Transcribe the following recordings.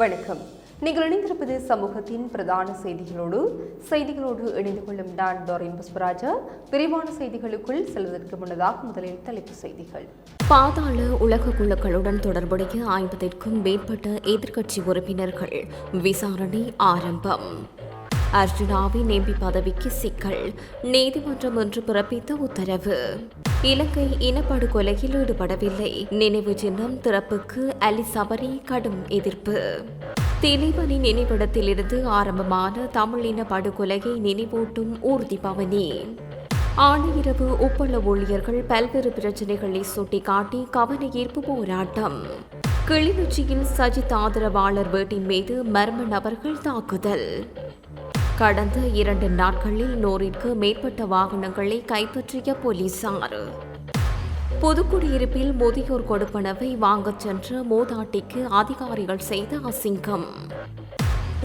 வணக்கம். நீங்கள் இணைந்திருப்பது சமூகத்தின் பிரதான செய்திகளோடு இணைந்து கொள்ளும் நான் டோரின் புஷ்பராஜா. விரிவான செய்திகளுக்குள் செல்வதற்கு முன்னதாக முதலில் தலைப்புச் செய்திகள். பாதாள உலக குழுக்களுடன் தொடர்புடைய 50க்கும் மேற்பட்ட எதிர்க்கட்சி உறுப்பினர்கள் விசாரணை ஆரம்பம். அர்ஜுனாவின் எம்பி பதவிக்கு சிக்கல், நீதிமன்றம் இன்று பிறப்பித்த உத்தரவு. இலங்கை இனப்படுகொலையில் ஈடுபடவில்லை, நினைவு சின்னம் திறப்புக்கு அலி சபரி கடும் எதிர்ப்பு. திலீபனி நினைவிடத்திலிருந்து ஆரம்பமான தமிழ் இன படுகொலையை நினைவூட்டும் ஊர்தி பவனி. ஆணையிரவு உப்பள ஊழியர்கள் பல்வேறு பிரச்சினைகளை சுட்டிக்காட்டி கவன ஈர்ப்பு போராட்டம். கிளிநொச்சியில் சஜித் ஆதரவாளர் வீட்டின் மீது மர்ம நபர்கள் தாக்குதல். கடந்த 2 நாட்களில் 100ற்கு மேற்பட்ட வாகனங்களை கைப்பற்றிய போலீசார். புதுக்குடியிருப்பில் முதியோர் கொடுப்பனவை வாங்கச் சென்ற மூதாட்டிக்கு அதிகாரிகள் செய்த அசிங்கம்.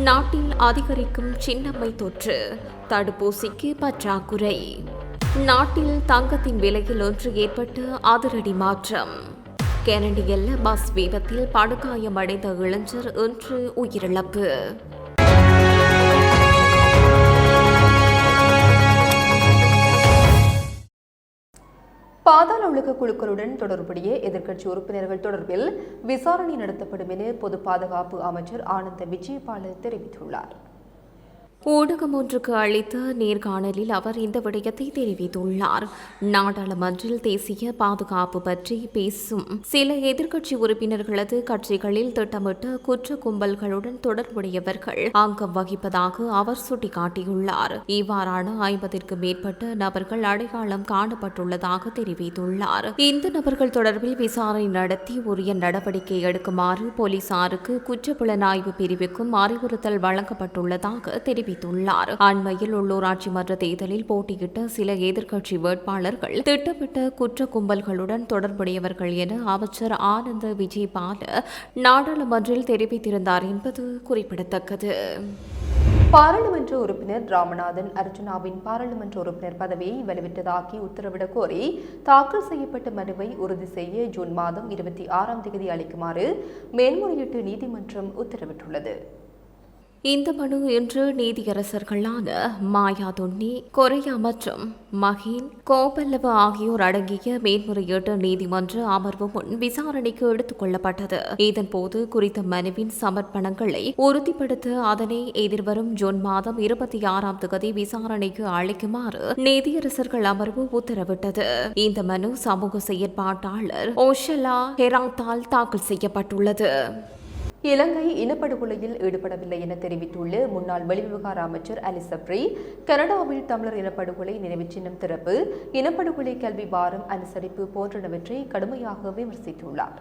நாட்டில் அதிகரிக்கும் சின்னம்மை தொற்று, தடுப்பூசிக்கு பற்றாக்குறை. நாட்டில் தங்கத்தின் விலையில் ஒன்று ஏற்பட்ட அதிரடி மாற்றம். கெனடியில் பஸ் விபத்தில் படுகாயமடைந்த இளைஞர் இன்று உயிரிழப்பு. பாதாள உலக குழுக்களுடன் தொடர்புடைய எதிர்க்கட்சி உறுப்பினர்கள் தொடர்பில் விசாரணை நடத்தப்படும் என பொது பாதுகாப்பு அமைச்சர் ஆனந்த விஜயபால தெரிவித்துள்ளார். ஊடகம் ஒன்றுக்கு அளித்த நேர்காணலில் அவர் இந்த விடயத்தை தெரிவித்துள்ளார். நாடாளுமன்றில் தேசிய பாதுகாப்பு பற்றி பேசும் சில எதிர்க்கட்சி உறுப்பினர்களது கட்சிகளில் திட்டமிட்ட குற்ற கும்பல்களுடன் தொடர்புடையவர்கள் அங்கம் வகிப்பதாக அவர் சுட்டிக்காட்டியுள்ளார். இவ்வாறான 50க்கும் மேற்பட்ட நபர்கள் அடையாளம் காணப்பட்டுள்ளதாக தெரிவித்துள்ளார். இந்த நபர்கள் தொடர்பில் விசாரணை நடத்தி உரிய நடவடிக்கை எடுக்குமாறு போலீசாருக்கு குற்றப்புலனாய்வு பிரிவுக்கும் அறிவுறுத்தல் வழங்கப்பட்டுள்ளதாக தெரிவித்துள்ளார். அண்மையில் உள்ளூராட்சி மன்ற தேர்தலில் போட்டியிட்ட சில எதிர்க்கட்சி வேட்பாளர்கள் திட்டமிட்ட குற்ற கும்பல்களுடன் தொடர்புடையவர்கள் என அமைச்சர் ஆனந்த விஜயபால நாடாளுமன்றில் தெரிவித்திருந்தார் என்பது குறிப்பிடத்தக்கது. பாராளுமன்ற உறுப்பினர் ராமநாதன் அர்ஜுனாவின் பாராளுமன்ற உறுப்பினர் பதவியை வலுவிட்டதாக்கி உத்தரவிடக் கோரி தாக்கல் செய்யப்பட்ட மனுவை உறுதி செய்ய ஜூன் மாதம் 26ஆம் தேதி அளிக்குமாறு மேல்முறையீட்டு நீதிமன்றம் உத்தரவிட்டுள்ளது. இந்த மனு இன்று நீதியரசர்களான மாயா தொன்னி, கொரையா மற்றும் மஹின் கோபல்லவ ஆகியோர் அடங்கிய மேன்முறையீட்டு நீதிமன்ற அமர்வு முன் விசாரணைக்கு எடுத்துக் கொள்ளப்பட்டது. இதன்போது குறித்த மனுவின் சமர்ப்பணங்களை உறுதிப்படுத்த அதனை எதிர்வரும் ஜூன் மாதம் 26ஆம் தேதி விசாரணைக்கு அளிக்குமாறு நீதியரசர்கள் அமர்வு உத்தரவிட்டது. இந்த மனு சமூக செயற்பாட்டாளர் ஓஷலா ஹெராத்தால் தாக்கல் செய்யப்பட்டுள்ளது. இலங்கை இனப்படுகொலையில் ஈடுபடவில்லை என தெரிவித்துள்ள முன்னாள் வெளிவிவகார அமைச்சர் அலி சப்ரி, கனடாவில் தமிழர் இனப்படுகொலை நினைவு சின்னம் திறப்பு, இனப்படுகொலை கல்வி வாரம் அனுசரிப்பு போன்றனவற்றை கடுமையாக விமர்சித்துள்ளார்.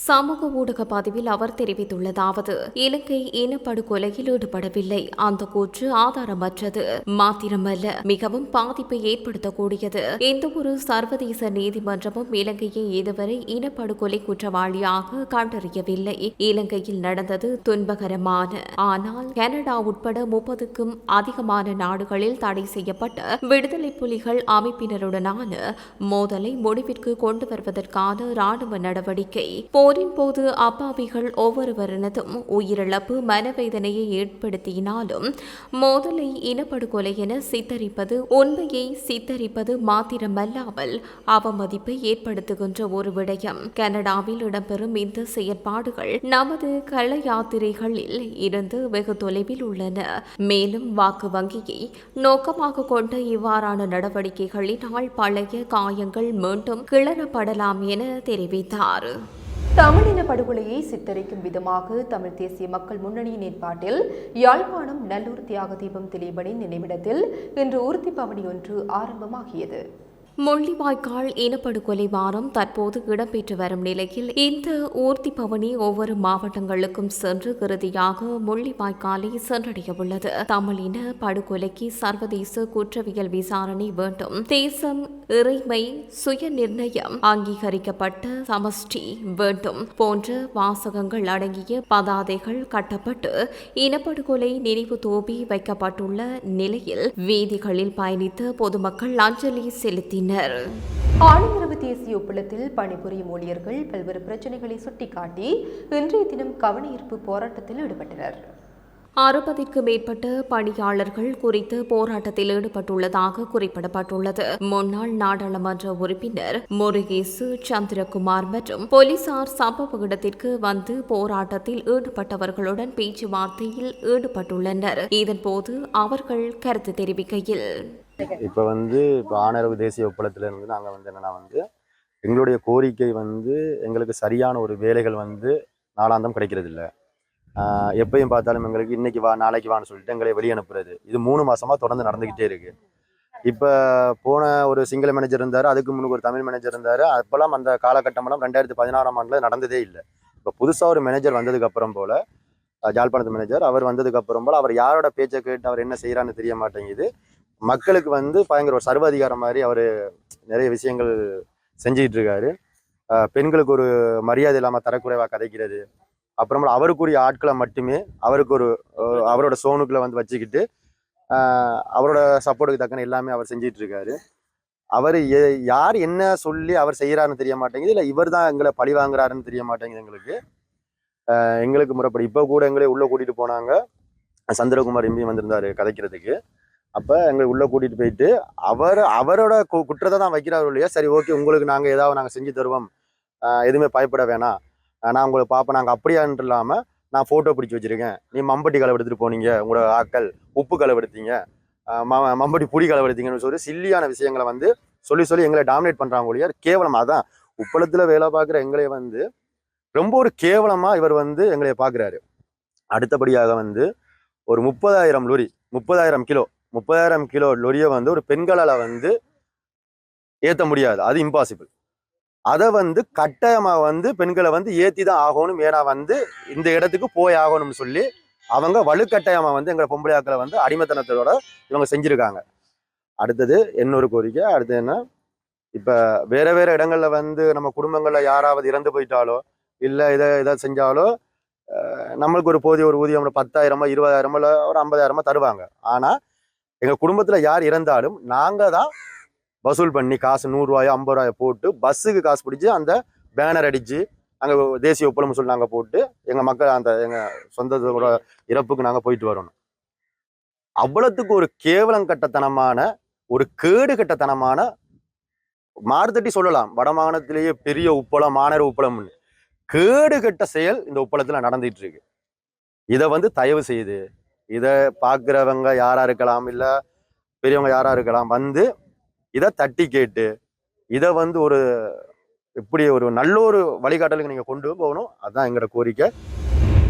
சமூக ஊடக பதிவில் அவர் தெரிவித்துள்ளதாவது: இலங்கை இனப்படுகொலையில் ஈடுபடவில்லை, அந்த கூற்று ஆதாரமற்றது மாத்திரமல்ல, மிகவும் பாதிப்பை ஏற்படுத்தக்கூடியது. எந்த ஒரு சர்வதேச நீதிமன்றமும் இலங்கையை இதுவரை இனப்படுகொலை குற்றவாளியாக கண்டறியவில்லை. இலங்கையில் நடந்தது துன்பகரமான, ஆனால் கனடா உட்பட 30க்கும் அதிகமான நாடுகளில் தடை செய்யப்பட்ட விடுதலை புலிகள் அமைப்பினருடனான மோதலை முடிவிற்கு கொண்டு வருவதற்கான இராணுவ நடவடிக்கை. போரின் போது அப்பாவிகள் ஒவ்வொருவரினதும் உயிரிழப்பு மனவேதனையை ஏற்படுத்தினாலும் மோதலை இனப்படுகொலை என சித்தரிப்பது உண்மையை சித்தரிப்பது மாத்திரமல்லாமல் அவமதிப்பை ஏற்படுத்துகின்ற ஒரு விடயம். கனடாவில் இடம்பெறும் இந்த செயற்பாடுகள் நமது கள யாத்திரைகளில் இருந்து வெகு தொலைவில் உள்ளன. மேலும் வாக்கு வங்கியை நோக்கமாக கொண்ட இவ்வாறான நடவடிக்கைகளினால் பழைய காயங்கள் மீண்டும் கிளறப்படலாம் என தெரிவித்தார். தமிழின படுகொலையை சித்தரிக்கும் விதமாக தமிழ் தேசிய மக்கள் முன்னணியின் ஏற்பாட்டில் யாழ்ப்பாணம் நல்லூர் தியாக தீபம் திலீபனின் நினைவிடத்தில் இன்று ஊர்தி பவனி ஒன்று ஆரம்பமாகியது. முள்ளிவாய்க்கால் இனப்படுகொலை வாரம் தற்போது இடம்பெற்று வரும் நிலையில் இந்த ஊர்தி பவனி ஒவ்வொரு மாவட்டங்களுக்கும் சென்று இறுதியாக முள்ளிவாய்க்காலை சென்றடைய உள்ளது. தமிழ் இன படுகொலைக்கு சர்வதேச குற்றவியல் விசாரணை வேண்டும், தேசம், இறைமை, சுய நிர்ணயம், அங்கீகரிக்கப்பட்ட சமஷ்டி வேண்டும் போன்ற வாசகங்கள் அடங்கிய பதாதைகள் கட்டப்பட்டு இனப்படுகொலை நினைவு தோபி வைக்கப்பட்டுள்ள நிலையில் வீதிகளில் பயணித்த பொதுமக்கள் அஞ்சலி செலுத்தினர். வலியுறுத்தினர். ஆணையரவு தேசிய ஒப்பளத்தில் பணிபுரியும் ஊழியர்கள் பல்வேறு பிரச்சினைகளை சுட்டிக்காட்டி இன்றைய தினம் கவனஈர்ப்பு போராட்டத்தில் ஈடுபட்டனர். 60க்கு மேற்பட்ட பணியாளர்கள் குறித்து போராட்டத்தில் ஈடுபட்டுள்ளதாக குறிப்பிடப்பட்டுள்ளது. முன்னாள் நாடாளுமன்ற உறுப்பினர் முருகேசு சந்திரகுமார் மற்றும் போலீசார் சம்பவ இடத்திற்கு வந்து போராட்டத்தில் ஈடுபட்டவர்களுடன் பேச்சுவார்த்தையில் ஈடுபட்டுள்ளனர். இதன்போது அவர்கள் கருத்து தெரிவிக்கையில், இப்போ ஆணையரவு தேசிய ஒப்பளத்தில் இருந்து நாங்கள் என்னன்னா எங்களுடைய கோரிக்கை எங்களுக்கு சரியான ஒரு வேலைகள் நாளாந்தம் கிடைக்கிறது இல்லை. எப்பயும் பார்த்தாலும் எங்களுக்கு இன்னைக்கு வா நாளைக்கு வான்னு சொல்லிட்டு எங்களை வெளியே அனுப்புறது இது 3 மாசமா தொடர்ந்து நடந்துகிட்டே இருக்கு. இப்போ போன ஒரு சிங்கள மேனேஜர் இருந்தார், அதுக்கு முன்னுக்கு ஒரு தமிழ் மேனேஜர் இருந்தார். அப்பெல்லாம் அந்த காலகட்டமெல்லாம் 2016ஆம் ஆண்டில் நடந்ததே இல்லை. இப்போ புதுசாக ஒரு மேனேஜர் வந்ததுக்கு அப்புறம் போல ஜாழ்ப்பாணத்து மேனேஜர் அவர் வந்ததுக்கு அப்புறம் போல அவர் யாரோட பேச்சை கேட்டு அவர் என்ன செய்யறான்னு தெரிய மாட்டேங்குது. மக்களுக்கு பயங்கர ஒரு சர்வ அதிகாரம் மாதிரி அவர் நிறைய விஷயங்கள் செஞ்சுக்கிட்டு இருக்காரு. பெண்களுக்கு ஒரு மரியாதை இல்லாமல் தரக்குறைவாக கதைக்கிறது, அப்புறமா அவருக்குரிய ஆட்களை மட்டுமே அவருக்கு அவரோட சோனுக்குள்ள வச்சுக்கிட்டு அவரோட சப்போர்ட்டுக்கு தக்கன எல்லாமே அவர் செஞ்சிட்டு இருக்காரு. அவர் யார் என்ன சொல்லி அவர் செய்யறாருன்னு தெரிய மாட்டேங்குது, இல்லை இவர் தான் எங்களை பழி வாங்குறாருன்னு தெரிய மாட்டேங்குது. எங்களுக்கு முறைப்படி இப்போ கூட எங்களே உள்ள கூட்டிட்டு போனாங்க. சந்திரகுமார் எம்பி வந்திருந்தாரு கதைக்கிறதுக்கு. அப்போ எங்களை உள்ள கூட்டிட்டு போயிட்டு அவரோட குற்றத்தை தான் வைக்கிறாரு இல்லையா. சரி ஓகே, உங்களுக்கு நாங்கள் ஏதாவது நாங்கள் செஞ்சு தருவோம், எதுவுமே பயப்பட வேணாம், நான் உங்களை பார்ப்பேன், நாங்கள் அப்படியான்ட்டு இல்லாமல் நான் ஃபோட்டோ பிடிச்சி வச்சுருக்கேன், நீ மம்பட்டி களவு எடுத்துகிட்டு போனீங்க, உங்களோட ஆட்கள் உப்பு களவு எடுத்தீங்க, மம்பட்டி புடி களவு எடுத்தீங்கன்னு சொல்லி சில்லியான விஷயங்களை சொல்லி எங்களை டாமினேட் பண்ணுறாங்க ஒழிய கேவலம். அதான் உப்பளத்தில் வேலை பார்க்குற எங்களை ரொம்ப ஒரு கேவலமாக இவர் எங்களை பார்க்குறாரு. அடுத்தபடியாக ஒரு 30,000 லொரி 30,000 கிலோ லொரியை ஒரு பெண்களால் ஏற்ற முடியாது, அது இம்பாசிபிள். அதை கட்டாயமாக பெண்களை ஏற்றி தான் ஆகணும், ஏன்னா இந்த இடத்துக்கு போய் ஆகணும்னு சொல்லி அவங்க வலுக்கட்டாயமாக எங்களை பொம்பளையாக்களை அடிமைத்தனத்தோட இவங்க செஞ்சுருக்காங்க. அடுத்தது இன்னொரு கோரிக்கை. அடுத்தது என்ன, இப்போ வேற இடங்களில் நம்ம குடும்பங்களில் யாராவது இறந்து போயிட்டாலோ இல்லை இதை செஞ்சாலோ நம்மளுக்கு ஒரு போதிய ஒரு ஊதியம் 10,000 20,000 இல்லை ஒரு 50,000 தருவாங்க. ஆனால் எங்கள் குடும்பத்தில் யார் இறந்தாலும் நாங்கள் தான் வசூல் பண்ணி காசு 100 ரூபாயோ 50 ரூபாயோ போட்டு பஸ்ஸுக்கு காசு பிடிச்சி அந்த பேனர் அடித்து அங்கே தேசிய ஒப்பளம் சொல்லி நாங்கள் போட்டு எங்கள் மக்கள் அந்த எங்கள் சொந்தத்தோட இறப்புக்கு நாங்கள் போயிட்டு வரணும். அவ்வளவுக்கு ஒரு கேவலம் கட்டத்தனமான ஒரு கேடு கட்டத்தனமான மாறுதட்டி சொல்லலாம், வடமாகாணத்திலேயே பெரிய உப்பளம் மாநகர உப்பளம்னு கேடு கட்ட செயல் இந்த உப்பளத்தில் நடந்துட்டு இருக்கு. இதை தயவு செய்து இதை பார்க்குறவங்க யாரா இருக்கலாம், இல்லை பெரியவங்க யாரா இருக்கலாம், இதை தட்டி கேட்டு இதை ஒரு இப்படி ஒரு நல்ல ஒரு வழிகாட்டலுக்கு நீங்க கொண்டு போகணும். அதுதான் எங்களோட கோரிக்கை.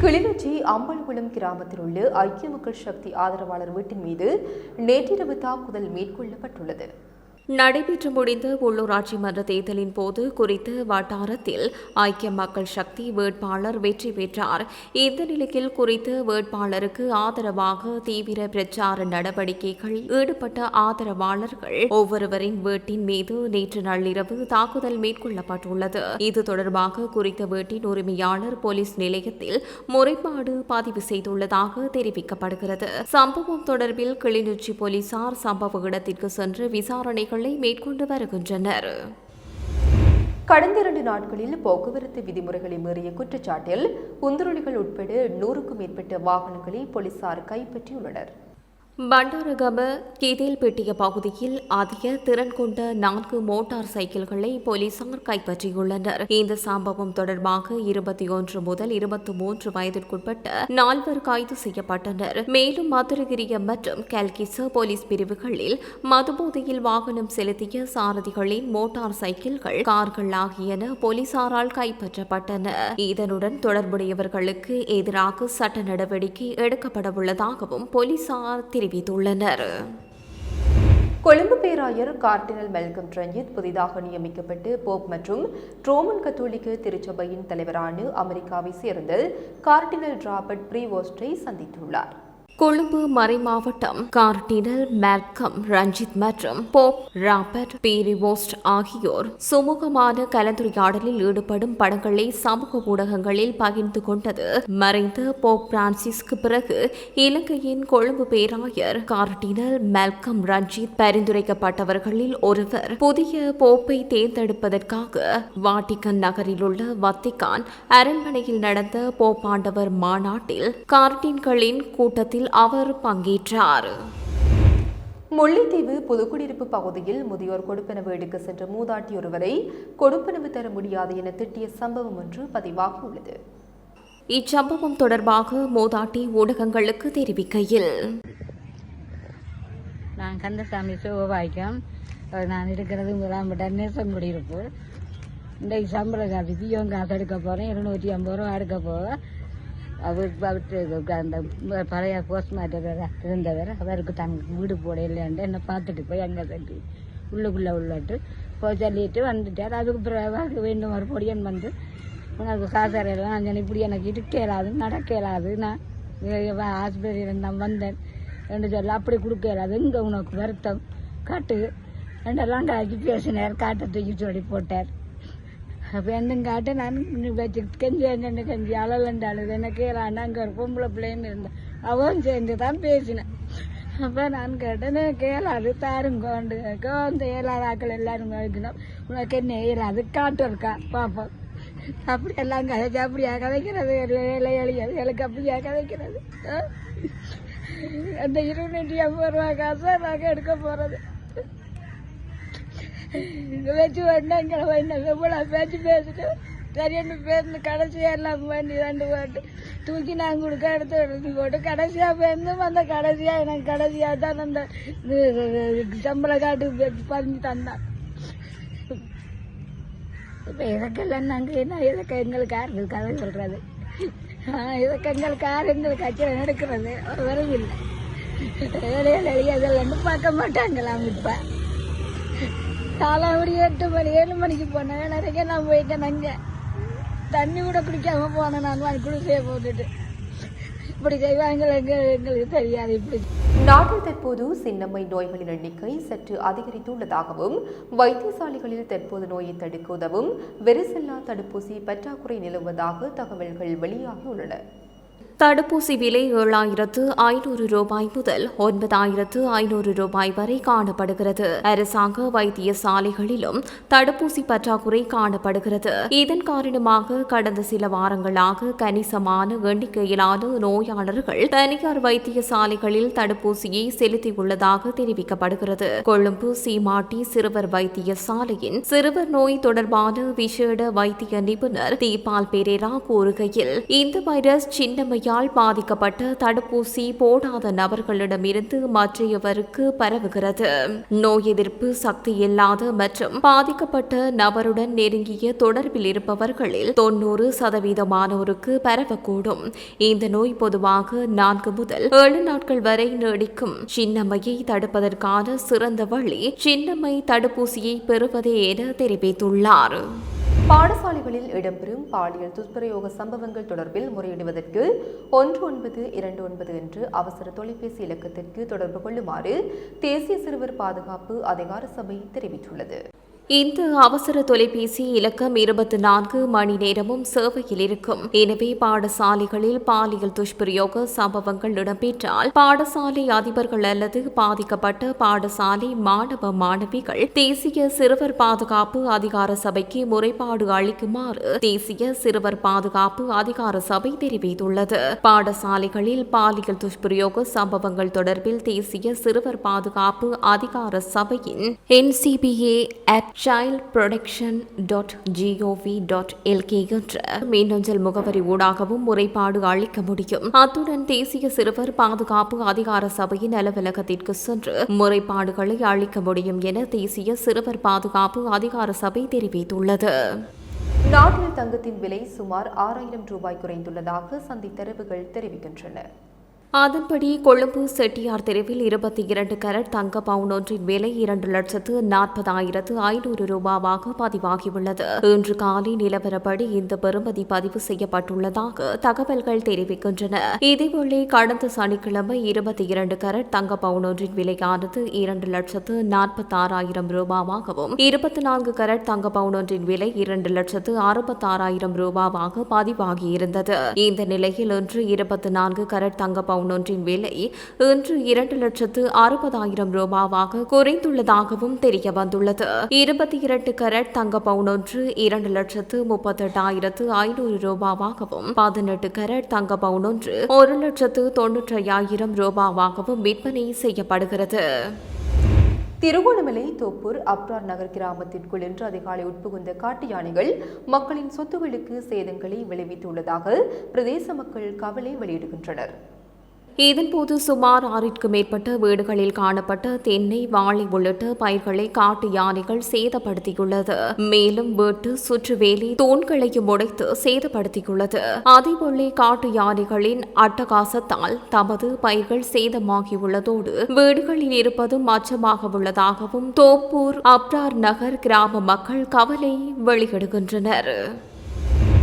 கிளிநொச்சி அம்பலகுளம் கிராமத்தில் உள்ள ஐக்கிய மக்கள் சக்தி ஆதரவாளர் வீட்டின் மீது நேற்றிரவு தாக்குதல் மேற்கொள்ளப்பட்டுள்ளது. நடைபெற்று முடிந்த உள்ளூராட்சி மன்ற தேர்தலின் போது குறித்த வட்டாரத்தில் ஐக்கிய மக்கள் சக்தி வேட்பாளர் வெற்றி பெற்றார். இந்த நிலையில் குறித்த வேட்பாளருக்கு ஆதரவாக தீவிர பிரச்சார நடவடிக்கைகளில் ஈடுபட்ட ஆதரவாளர்கள் ஒவ்வொருவரின் வீட்டின் மீது நேற்று நள்ளிரவு தாக்குதல் மேற்கொள்ளப்பட்டுள்ளது. இது தொடர்பாக குறித்த வீட்டின் உரிமையாளர் போலீஸ் நிலையத்தில் முறைப்பாடு பதிவு செய்துள்ளதாக தெரிவிக்கப்படுகிறது. சம்பவம் தொடர்பில் கிளிநொச்சி போலீசார் சம்பவ இடத்திற்கு சென்று விசாரணை மேற்கொண்டு வருகின்றனர். கடந்த 2 நாட்களில் போக்குவரத்து விதிமுறைகளை மீறிய குற்றச்சாட்டில் உந்துருளிகள் உட்பட 100க்கும் மேற்பட்ட வாகனங்களை போலீசார் கைப்பற்றியுள்ளனர். பண்டாரகம கீதேல்பெட்டிய பகுதியில் அதிக திறன் கொண்ட 4 மோட்டார் சைக்கிள்களை போலீசார் கைப்பற்றியுள்ளனர். இந்த சம்பவம் தொடர்பாக 21 முதல் 23 வயதிற்குட்பட்ட 4 கைது செய்யப்பட்டனர். மேலும் மதுரகிரியம் மற்றும் கல்கிச போலீஸ் பிரிவுகளில் மதுபோதையில் வாகனம் செலுத்திய சாரதிகளின் மோட்டார் சைக்கிள்கள், கார்கள் ஆகியன போலீசாரால் கைப்பற்றப்பட்டன. இதனுடன் தொடர்புடையவர்களுக்கு எதிராக சட்ட நடவடிக்கை எடுக்கப்படவுள்ளதாகவும் போலீசார் தெரிவித்துள்ளனர். கொழும்பு பேராயர் கார்டினல் மெல்கம் ரஞ்சித் புதிதாக நியமிக்கப்பட்டு போப் மற்றும் ரோமன் கத்தோலிக்க திருச்சபையின் தலைவரான அமெரிக்காவை சேர்ந்த கார்டினல் ராபர்ட் பிரீவோஸ்டை சந்தித்துள்ளார். கொழும்பு மறைமாவட்டம் கார்டினல் மால்கம் ரஞ்சித் மற்றும் போப் ராபர்ட் பீரிவோஸ்ட் ஆகியோர் சுமூகமான கலந்துரையாடலில் ஈடுபடும் படங்களை சமூக ஊடகங்களில் பகிர்ந்து கொண்டது மறைந்த போப் பிரான்சிஸ்க்கு பிறகு இலங்கையின் கொழும்பு பேராயர் கார்டினல் மால்கம் ரஞ்சித் பரிந்துரைக்கப்பட்டவர்களில் ஒருவர் புதிய போப்பை தேர்ந்தெடுப்பதற்காக வாட்டிகன் நகரில் உள்ள வத்திகான் அரண்மனையில் நடந்த போப்பாண்டவர் மாநாட்டில் கார்டின்களின் கூட்டத்தில் அவர் பங்கேற்றார். முல்லைத்தீவு புதுக்குடியிருப்பு பகுதியில் முதியோர் கொடுப்பனவு எடுக்க சென்ற மூதாட்டி ஒருவரை கொடுப்பனவு தர முடியாது என திட்டிய சம்பவம் ஒன்று பதிவாகியுள்ளது. இச்சம்பவம் தொடர்பாக மூதாட்டி ஊடகங்களுக்கு தெரிவிக்கையில், நான் கந்தசாமி சிவபாய்க்கம், நான் இருக்கிறது முதலாம் நேசம் குடியிருப்பு. இன்றைக்கு சம்பள காசு தீயம் காசு எடுக்க போகிறேன். 250 ரூபா எடுக்க போவேன். அவருக்கு அந்த பழைய போஸ்ட்மார்ட்டம் இருந்தவர் அவருக்கு தங்க வீடு போட இல்லைன்ட்டு என்னை பார்த்துட்டு போய் அங்கே தட்டி உள்ளுக்குள்ளே போய் சொல்லிட்டு வந்துட்டார். அதுக்கு பிறகு வேண்டும் ஒரு பொடியன் வந்து உனக்கு காசாரெல்லாம் நான் இப்படி எனக்கு இருக்க இயலாது, நடக்க இயலாது, நான் ஆஸ்பத்திரியில் நான் வந்தேன் என்று சொல்ல அப்படி கொடுக்க இயலாது, இங்கே உனக்கு வருத்தம் காட்டு ரெண்டெல்லாம் காய்ச்சி பேசினார். காட்டை தூக்கி சொல்லி போட்டார். அப்போ எந்த காட்டு நான் வச்சு கெஞ்சி கெஞ்சி அழலண்டு அழுது எனக்கு கேளாண்டு அங்கே ஒரு பொம்பளை பிள்ளைன்னு இருந்தேன். அவன் சேர்ந்து தான் பேசினேன். அப்போ நான் கேட்டேன், கேளாது தாருங்கோண்டு அந்த ஏழாவது ஆக்கள் எல்லாரும் வைக்கணும், உனக்கு என்ன ஏறாது காட்டு இருக்கா பார்ப்போம். அப்படி எல்லாம் கதைச்சு அப்படியா கதைக்கிறது எளியது எனக்கு அப்படியா கதைக்கிறது. அந்த 250 ரூபா காசை நாங்கள் எடுக்க போகிறது வச்சு வேணா எங்களை வேணா எவ்வளோ பேச்சு பேசிட்டோம். சரியான பேருந்து கடைசியாக எல்லாம் வேண்டி 2 பாட்டு தூக்கி நாங்கள் கொடுக்க எடுத்து போட்டு கடைசியாக பேருந்தும் அந்த கடைசியாக எனக்கு கடைசியாக தான் அந்த சம்பள காட்டு பதிஞ்சு தந்தான். இப்போ இதற்கெல்லாம் நாங்கள் என்ன இதற்கு எங்களுக்கு யாருக்கு கதை சொல்கிறது? இதற்கு எங்களுக்கு யார் எங்களுக்கு அச்சனை எடுக்கிறது ஒரு வரவில்லை. அதெல்லாம் பார்க்க மாட்டாங்களாம். இப்போ காலாவடி 8 மணி 7 மணிக்கு போனேன். நிறைய நான் போயிட்டேன். அங்கே தண்ணி கூட குடிக்காம போனேன். நான் குடிசையை போட்டுட்டு இப்படி செய்வாங்க எங்களுக்கு தெரியாது. இப்படி நாட்டில் தற்போது சின்னம்மை நோய்களின் எண்ணிக்கை சற்று அதிகரித்துள்ளதாகவும் வைத்தியசாலைகளில் தற்போது நோயை தடுக்க உதவும் வெரிசெல்லா தடுப்பூசி பற்றாக்குறை நிலவுவதாக தகவல்கள் வெளியாகியுள்ளன. தடுப்பூசி விலை 7,500 ரூபாய் முதல் 9,500 ரூபாய் வரை காணப்படுகிறது. அரசாங்க வைத்தியசாலைகளிலும் தடுப்பூசி பற்றாக்குறை காணப்படுகிறது. இதன் காரணமாக கடந்த சில வாரங்களாக கணிசமான எண்ணிக்கையிலான நோயாளர்கள் தனியார் வைத்தியசாலைகளில் தடுப்பூசியை செலுத்தியுள்ளதாக தெரிவிக்கப்படுகிறது. கொழும்பு சீமாட்டி சிறுவர் வைத்தியசாலையின் சிறுவர் நோய் தொடர்பான விசேட வைத்திய நிபுணர் தீபால் பெரேரா கூறுகையில், இந்த வைரஸ் சின்னம்மை பாதிக்கப்பட்ட தடுப்பூசி போடாத நபர்களிடமிருந்து மற்றையவருக்கு பரவுகிறது. நோய் எதிர்ப்பு சக்தி இல்லாத மற்றும் பாதிக்கப்பட்ட நபருடன் நெருங்கிய தொடர்பில் இருப்பவர்களில் 90% பரவக்கூடும். இந்த நோய் பொதுவாக 4 முதல் 7 நாட்கள் வரை நீடிக்கும். சின்னம்மையை தடுப்பதற்கான சிறந்த வழி சின்னம்மை தடுப்பூசியை பெறுவதே என தெரிவித்துள்ளார். பாடசாலைகளில் இடம்பெறும் பாலியல் துஷ்பிரயோக சம்பவங்கள் தொடர்பில் முறையிடுவதற்கு 1929 என்ற அவசர தொலைபேசி இலக்கத்திற்கு தொடர்பு கொள்ளுமாறு தேசிய சிறுவர் பாதுகாப்பு அதிகார சபை தெரிவித்துள்ளது. இந்த அவசர தொலைபேசி இலக்கம் 24 மணி நேரமும் சேவையில் இருக்கும். எனவே பாடசாலைகளில் பாலியல் துஷ்பிரயோக சம்பவங்கள் இடம்பெற்றால் பாடசாலை அதிபர்கள் அல்லது பாதிக்கப்பட்ட பாடசாலை மாணவ மாணவிகள் தேசிய சிறுவர் பாதுகாப்பு அதிகார சபைக்கு முறைப்பாடு அளிக்குமாறு தேசிய சிறுவர் பாதுகாப்பு அதிகார சபை தெரிவித்துள்ளது. பாடசாலைகளில் பாலியல் துஷ்பிரயோக சம்பவங்கள் தொடர்பில் தேசிய சிறுவர் பாதுகாப்பு அதிகார சபையின் NCBA childprotection.gov.lk என்ற மின்னஞ்சல் முகவரி ஊடாகவும் முறைப்பாடு அளிக்க முடியும். அத்துடன் தேசிய சிறுவர் பாதுகாப்பு அதிகார சபையின் அலுவலகத்திற்கு சென்று முறைப்பாடுகளை அளிக்க முடியும் என தேசிய சிறுவர் பாதுகாப்பு அதிகார சபை தெரிவித்துள்ளது. நாட்டில் தங்கத்தின் விலை சுமார் 6,000 ரூபாய் குறைந்துள்ளதாக சந்தை தரவுகள் தெரிவிக்கின்றன. அதன்படி கொழும்பு செட்டியார் தெருவில் 22 கரட் தங்க பவுன் ஒன்றின் விலை 2,40,500 ரூபாவாக பதிவாகியுள்ளது. இன்று காலை நிலவரப்படி இந்த பெறுமதி பதிவு செய்யப்பட்டுள்ளதாக தகவல்கள் தெரிவிக்கின்றன. இதேவேளை கடந்த சனிக்கிழமை 22 கரட் தங்க பவுன் ஒன்றின் விலையானது 2,46,000 ரூபாவாகவும் 24 கரட் தங்க பவுன் ஒன்றின் விலை 2,66,000 ரூபாவாக பதிவாகியிருந்தது. இந்த நிலையில் இன்று 24 கரட் தங்க பவுன் ஒன்றின் விலை இன்று 2,60,000 ரூபாவாக குறைந்துள்ளதாகவும் தெரிய வந்துள்ளது. 22 கரட் தங்க பவுன் ஒன்று 2,38,500 ரூபாவாகவும் 18 கரட் தங்க பவுன் ஒன்று 1,95,000 ரூபாவாகவும் விற்பனை செய்யப்படுகிறது. திருகோணமலை தோப்பூர் அப்ரார் நகர் கிராமத்திற்குள் இன்று அதிகாலை உட்புகுந்த காட்டு யானைகள் மக்களின் சொத்துகளுக்கு சேதங்களை விளைவித்துள்ளதாக பிரதேச மக்கள் கவலை வெளியிடுகின்றனர். இதன்போது சுமார் 6க்கும் மேற்பட்ட வீடுகளில் காணப்பட்ட தென்னை, வாழை உள்ளிட்ட பயிர்களை காட்டு யானைகள் சேதப்படுத்தியுள்ளது. மேலும் வீட்டு சுற்றுவேலி தூண்களையும் உடைத்து சேதப்படுத்தியுள்ளது. அதேபோல காட்டு யானைகளின் அட்டகாசத்தால் தமது பயிர்கள் சேதமாகியுள்ளதோடு வீடுகளில் இருப்பதும் அச்சமாக உள்ளதாகவும் தோப்பூர் அப்ரார் நகர் கிராம மக்கள் கவலை வெளியிடுகின்றனர்.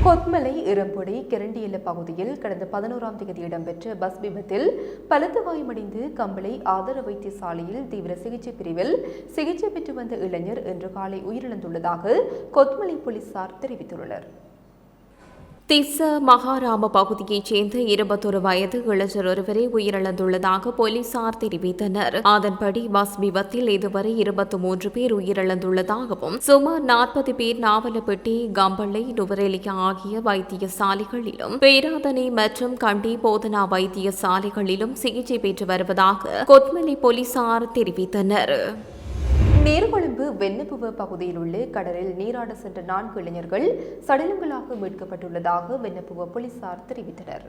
கொத்மலை இறம்பொடி கிரண்டியல்ல பகுதியில் கடந்த 11ஆம் தேதி இடம்பெற்ற பஸ் விபத்தில் பலத்த காயமடைந்து கம்பளை ஆதார வைத்தியசாலையில் தீவிர சிகிச்சை பிரிவில் சிகிச்சை பெற்று வந்த இளைஞர் இன்று காலை உயிரிழந்துள்ளதாக கொத்மலை போலீசார் தெரிவித்துள்ளனர். திஸ்ஸ மகாராம பகுதியைச் சேர்ந்த 21 வயது இளைஞர் ஒருவரை உயிரிழந்துள்ளதாக போலீசார் தெரிவித்தனர். அதன்படி பஸ் விபத்தில் இதுவரை 23 பேர் உயிரிழந்துள்ளதாகவும் சுமார் 40 பேர் நாவலப்பட்டி, கம்பளை, நுவரெலியா ஆகிய வைத்தியசாலைகளிலும் பேராதனை மற்றும் கண்டி போதனா வைத்தியசாலைகளிலும் சிகிச்சை பெற்று வருவதாக கொத்மலை போலீசார் தெரிவித்தனர். நீர்கொழும்பு வெண்ணப்புவ பகுதியில் உள்ள கடலில் நீராட சென்ற 4 இளைஞர்கள் சடலங்களாக மீட்கப்பட்டுள்ளதாக வெண்ணப்புவ போலீசார் தெரிவித்தனர்.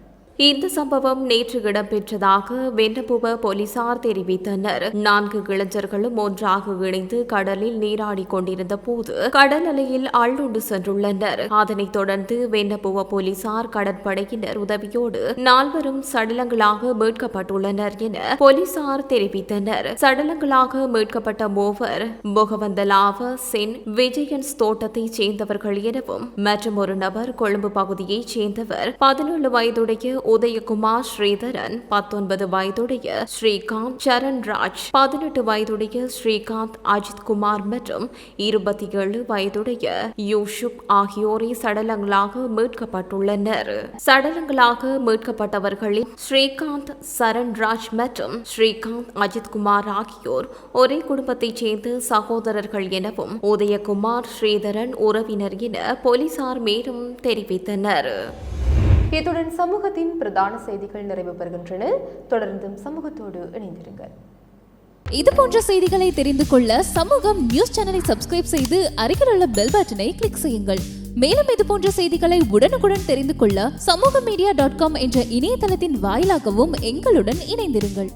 இந்த சம்பவம் நேற்று இடம்பெற்றதாக வெண்ணப்புவ போலீசார் தெரிவித்தனர். 4 இளைஞர்களும் ஒன்றாக இணைந்து கடலில் நீராடி கொண்டிருந்த போது கடல் அலையில் ஆழ்ந்து சென்றுள்ளனர். அதனைத் தொடர்ந்து வெண்ணப்புவ போலீசார் கடற்படையினர் உதவியோடு 4 சடலங்களாக மீட்கப்பட்டுள்ளனர் என போலீசார் தெரிவித்தனர். சடலங்களாக மீட்கப்பட்ட 3 முகவந்தலாவ சென் விஜயன்ஸ் தோட்டத்தைச் சேர்ந்தவர்கள் எனவும் மற்றும் ஒரு நபர் கொழும்பு பகுதியைச் சேர்ந்தவர் 17 வயதுடைய உதயகுமார் ஸ்ரீதரன், 19 வயதுடைய ஸ்ரீகாந்த் சரண்ராஜ், 18 வயதுடைய ஸ்ரீகாந்த் அஜித் குமார் மற்றும் 27 வயதுடைய யூசுப் ஆகியோரை சடலங்களாக மீட்கப்பட்டுள்ளனர். சடலங்களாக மீட்கப்பட்டவர்களில் ஸ்ரீகாந்த் சரண்ராஜ் மற்றும் ஸ்ரீகாந்த் அஜித் குமார் ஆகியோர் ஒரே குடும்பத்தைச் சேர்ந்த சகோதரர்கள் எனவும் உதயகுமார் ஸ்ரீதரன் உறவினர் என போலீசார் மேலும் தெரிவித்தனர். இத்துடன் சமூகத்தின் பிரதான செய்திகள் நிறைவு பெறுகின்றன. தொடர்ந்தும் சமூகத்தோடு இணைந்திருங்கள். இது போன்ற செய்திகளை தெரிந்து கொள்ள சமூகம் நியூஸ் சேனலை சப்ஸ்கிரைப் செய்து அருகில் உள்ள பெல் பட்டனை கிளிக் செய்யுங்கள். மேலும் இது போன்ற செய்திகளை உடனுக்குடன் தெரிந்து கொள்ள சமூகமீடியா.com என்ற இணையதளத்தின் வாயிலாகவும் எங்களுடன் இணைந்திருங்கள்.